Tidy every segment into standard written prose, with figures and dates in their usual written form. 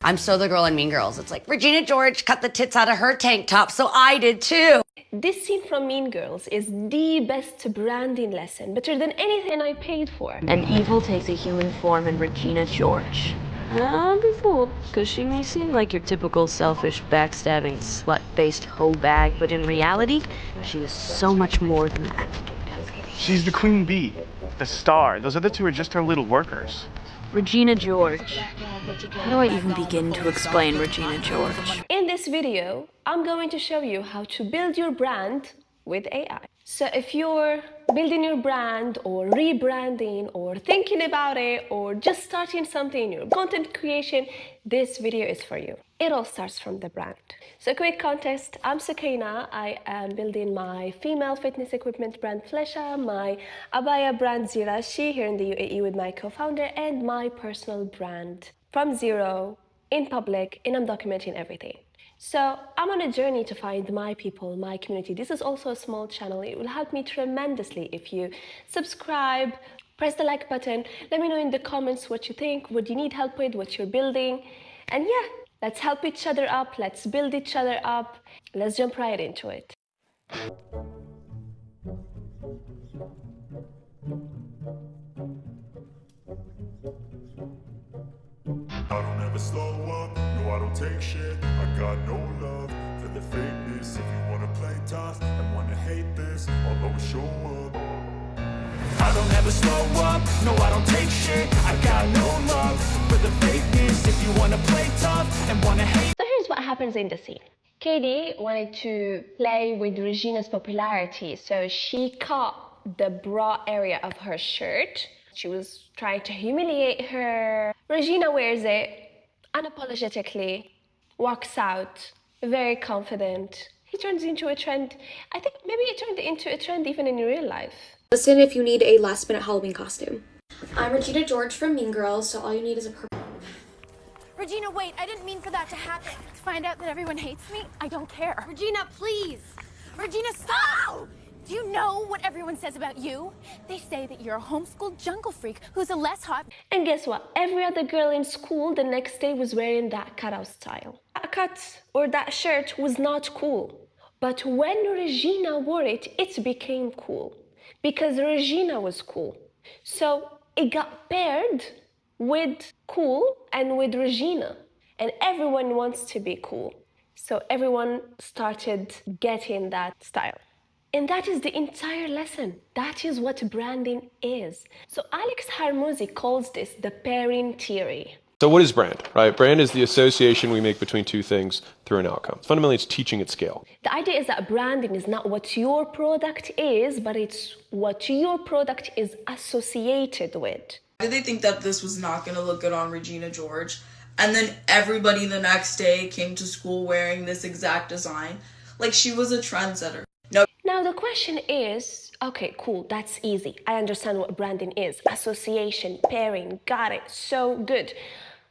I'm so the girl in Mean Girls. It's like, Regina George cut the tits out of her tank top, so I did too. This scene from Mean Girls is the best branding lesson, better than anything I paid for. And evil takes a human form in Regina George. Don't be fooled, because she may seem like your typical selfish, backstabbing, slut-faced hoe bag, but in reality, she is so much more than that. She's the queen bee, the star. Those other two are just her little workers. Regina George. How do I even begin to explain Regina George? In this video, I'm going to show you how to build your brand with AI. So if you're building your brand or rebranding or thinking about it or just starting something in your content creation, this video is for you. It all starts from the brand. So quick context, I'm Sukaina. I am building my female fitness equipment brand Flécha, my abaya brand Zirashi here in the UAE with my co-founder, and my personal brand from zero, in public, and I'm documenting everything. So I'm on a journey to find my people, my community. This is also a small channel. It will help me tremendously if you subscribe, press the like button. Let me know in the comments what you think, what you need help with, what you're building. And yeah, let's help each other up. Let's build each other up. Let's jump right into it. I don't ever slow up, no I don't take shit. I got no love for the fakeness. If you wanna play tough and wanna hate this, I'll always show up. I don't ever slow up, no I don't take shit. I got no love for the fakeness. If you wanna play tough and wanna hate. So here's what happens in the scene. Katie wanted to play with Regina's popularity, so she cut the bra area of her shirt. She was trying to humiliate her. Regina wears it unapologetically, walks out, very confident. It turns into a trend. I think maybe it turned into a trend even in real life. Listen if you need a last-minute Halloween costume. I'm Regina George from Mean Girls, so all you need is a Regina, wait, I didn't mean for that to happen. To find out that everyone hates me, I don't care. Regina, please. Regina, stop! Do you know what everyone says about you? They say that you're a homeschooled jungle freak who's a less hot. And guess what? Every other girl in school the next day was wearing that cutout style. That cut or that shirt was not cool. But when Regina wore it, it became cool. Because Regina was cool. So it got paired with cool and with Regina. And everyone wants to be cool. So everyone started getting that style. And that is the entire lesson. That is what branding is. So Alex Hormozi calls this the pairing theory. So what is brand, right? Brand is the association we make between two things through an outcome. Fundamentally, it's teaching at scale. The idea is that branding is not what your product is, but it's what your product is associated with. Did they think that this was not going to look good on Regina George? And then everybody the next day came to school wearing this exact design. Like she was a trendsetter. No. Now the question is, okay, cool, that's easy. I understand what branding is. Association, pairing, got it, so good.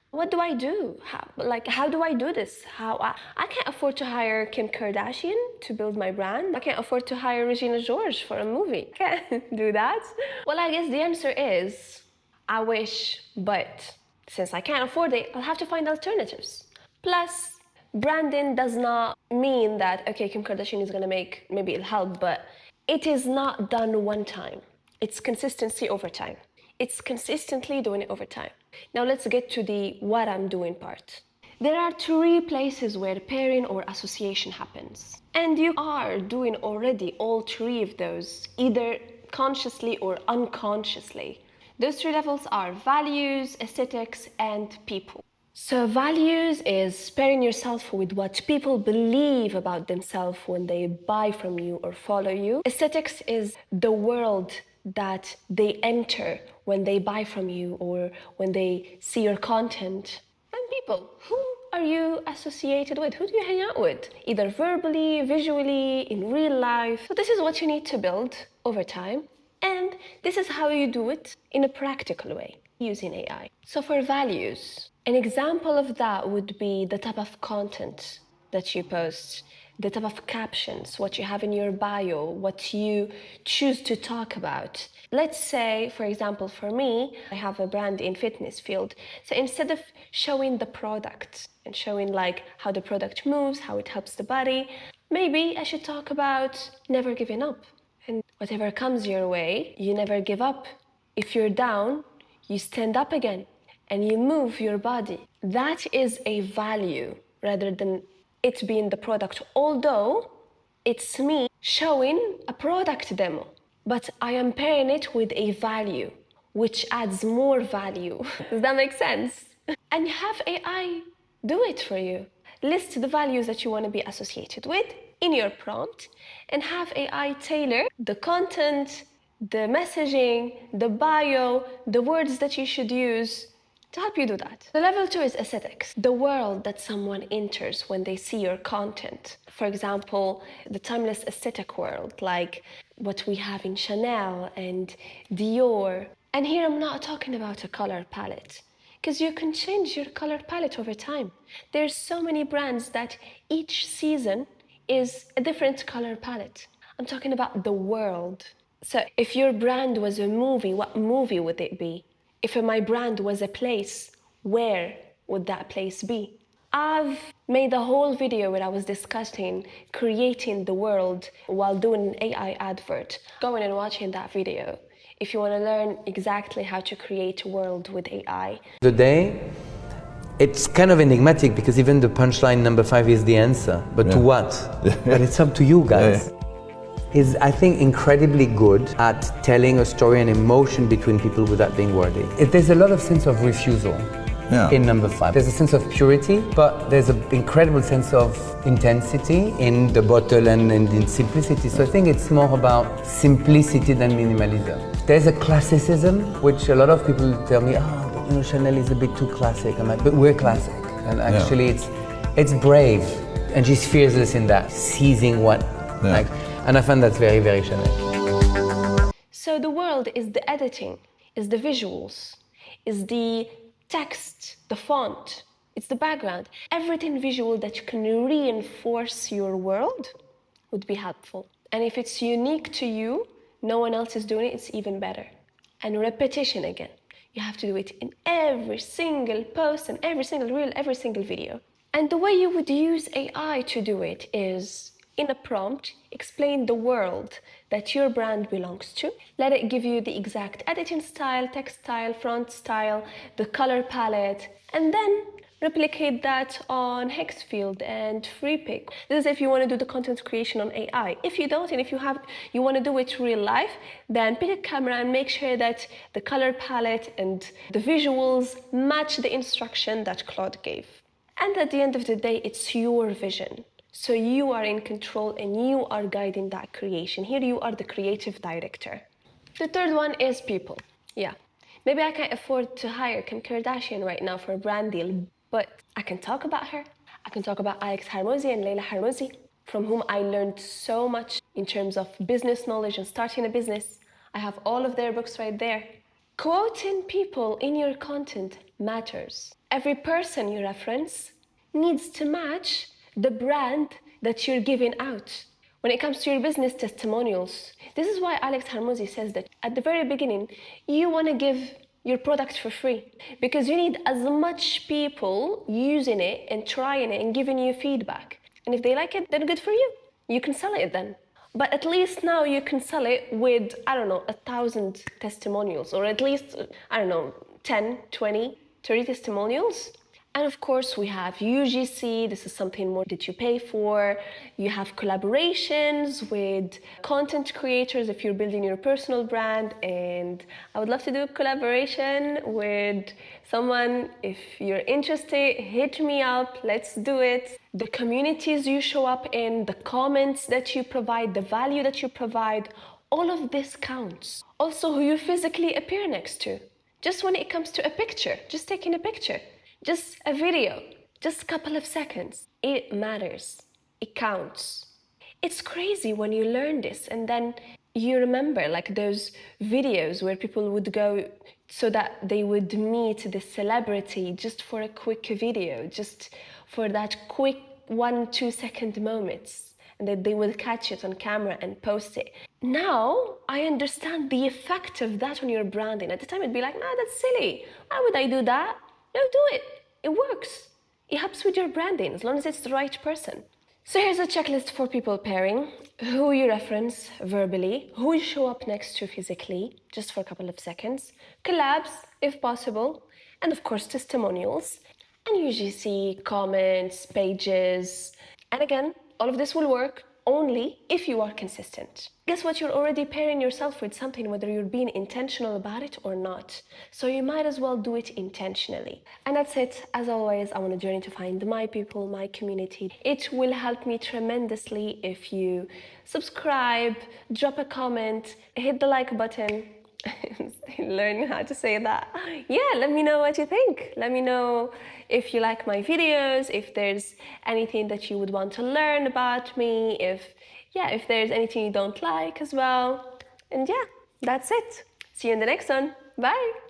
What do I do? How do I do this? I can't afford to hire Kim Kardashian to build my brand. I can't afford to hire Regina George for a movie. Can't do that. Well, I guess the answer is, I wish, but since I can't afford it, I'll have to find alternatives. Plus, branding does not mean that, okay, Kim Kardashian is gonna make, maybe it'll help, but it is not done one time. It's consistency over time. It's consistently doing it over time. Now let's get to the what I'm doing part. There are three places where pairing or association happens. And you are doing already all three of those, either consciously or unconsciously. Those three levels are values, aesthetics, and people. So values is pairing yourself with what people believe about themselves when they buy from you or follow you. Aesthetics is the world that they enter when they buy from you or when they see your content. And people, who are you associated with? Who do you hang out with? Either verbally, visually, in real life. So this is what you need to build over time. And this is how you do it in a practical way, using AI. So for values, an example of that would be the type of content that you post. the type of captions, what you have in your bio, what you choose to talk about. Let's say, for example, for me, I have a brand in fitness field. So instead of showing the product and showing like how the product moves, how it helps the body, maybe I should talk about never giving up. And whatever comes your way, you never give up. If you're down, you stand up again and you move your body. That is a value rather than it being the product, although it's me showing a product demo, but I am pairing it with a value, which adds more value. Does that make sense? And have AI do it for you. List the values that you want to be associated with in your prompt and have AI tailor the content, the messaging, the bio, the words that you should use to help you do that. The level 2 is aesthetics, the world that someone enters when they see your content. For example, the timeless aesthetic world, like what we have in Chanel and Dior. And here I'm not talking about a color palette, because you can change your color palette over time. There's so many brands that each season is a different color palette. I'm talking about the world. So if your brand was a movie, what movie would it be? If my brand was a place, where would that place be? I've made a whole video where I was discussing creating the world while doing an AI advert. Go in and watching that video if you want to learn exactly how to create a world with AI. Today, it's kind of enigmatic because even the punchline number 5 is the answer. But to what? But it's up to you guys. Is, I think, incredibly good at telling a story and emotion between people without being wordy. There's a lot of sense of refusal in number 5. There's a sense of purity, but there's an incredible sense of intensity in the bottle and in simplicity. So I think it's more about simplicity than minimalism. There's a classicism, which a lot of people tell me, you know, Chanel is a bit too classic. I'm like, but we're classic. And actually it's brave. And she's fearless in that, seizing what, like, and I find that's very, very Chanel. So the world is the editing, is the visuals, is the text, the font, it's the background. Everything visual that can reinforce your world would be helpful. And if it's unique to you, no one else is doing it, it's even better. And repetition again. You have to do it in every single post and every single reel, every single video. And the way you would use AI to do it is, in a prompt, explain the world that your brand belongs to. Let it give you the exact editing style, text style, font style, the color palette, and then replicate that on Hexfield and FreePic. This is if you want to do the content creation on AI. If you don't, and if you want to do it real life, then pick a camera and make sure that the color palette and the visuals match the instruction that Claude gave. And at the end of the day, it's your vision. So you are in control and you are guiding that creation. Here you are the creative director. The third one is people. Yeah. Maybe I can't afford to hire Kim Kardashian right now for a brand deal, but I can talk about her. I can talk about Alex Hormozi and Leila Hormozi, from whom I learned so much in terms of business knowledge and starting a business. I have all of their books right there. Quoting people in your content matters. Every person you reference needs to match the brand that you're giving out. When it comes to your business testimonials, this is why Alex Hormozi says that at the very beginning, you want to give your product for free because you need as much people using it and trying it and giving you feedback. And if they like it, then good for you. You can sell it then. But at least now you can sell it with, 1,000 testimonials, or at least, 10, 20, 30 testimonials. And of course, we have UGC. This is something more that you pay for. You have collaborations with content creators if you're building your personal brand. And I would love to do a collaboration with someone. If you're interested, hit me up. Let's do it. The communities you show up in, the comments that you provide, the value that you provide, all of this counts. Also, who you physically appear next to. Just when it comes to a picture, just taking a picture. Just a video, just a couple of seconds. It matters. It counts. It's crazy when you learn this and then you remember like those videos where people would go so that they would meet the celebrity just for a quick video, just for that quick 1-2 second moments. and that they will catch it on camera and post it. Now I understand the effect of that on your branding. At the time, it'd be like, nah, that's silly. Why would I do that? No, do it. It works. It helps with your branding as long as it's the right person. So here's a checklist for people pairing. Who you reference verbally, who you show up next to physically, just for a couple of seconds, collabs if possible, and of course testimonials. And usually see comments, pages. And again, all of this will work only if you are consistent. Guess what? You're already pairing yourself with something, whether you're being intentional about it or not. So you might as well do it intentionally. And that's it. As always, I'm on a journey to find my people, my community. It will help me tremendously if you subscribe, drop a comment, hit the like button. Learning how to say that. Yeah, let me know what you think. Let me know if you like my videos, if there's anything that you would want to learn about me, if there's anything you don't like as well. And yeah, that's it. See you in the next one. Bye.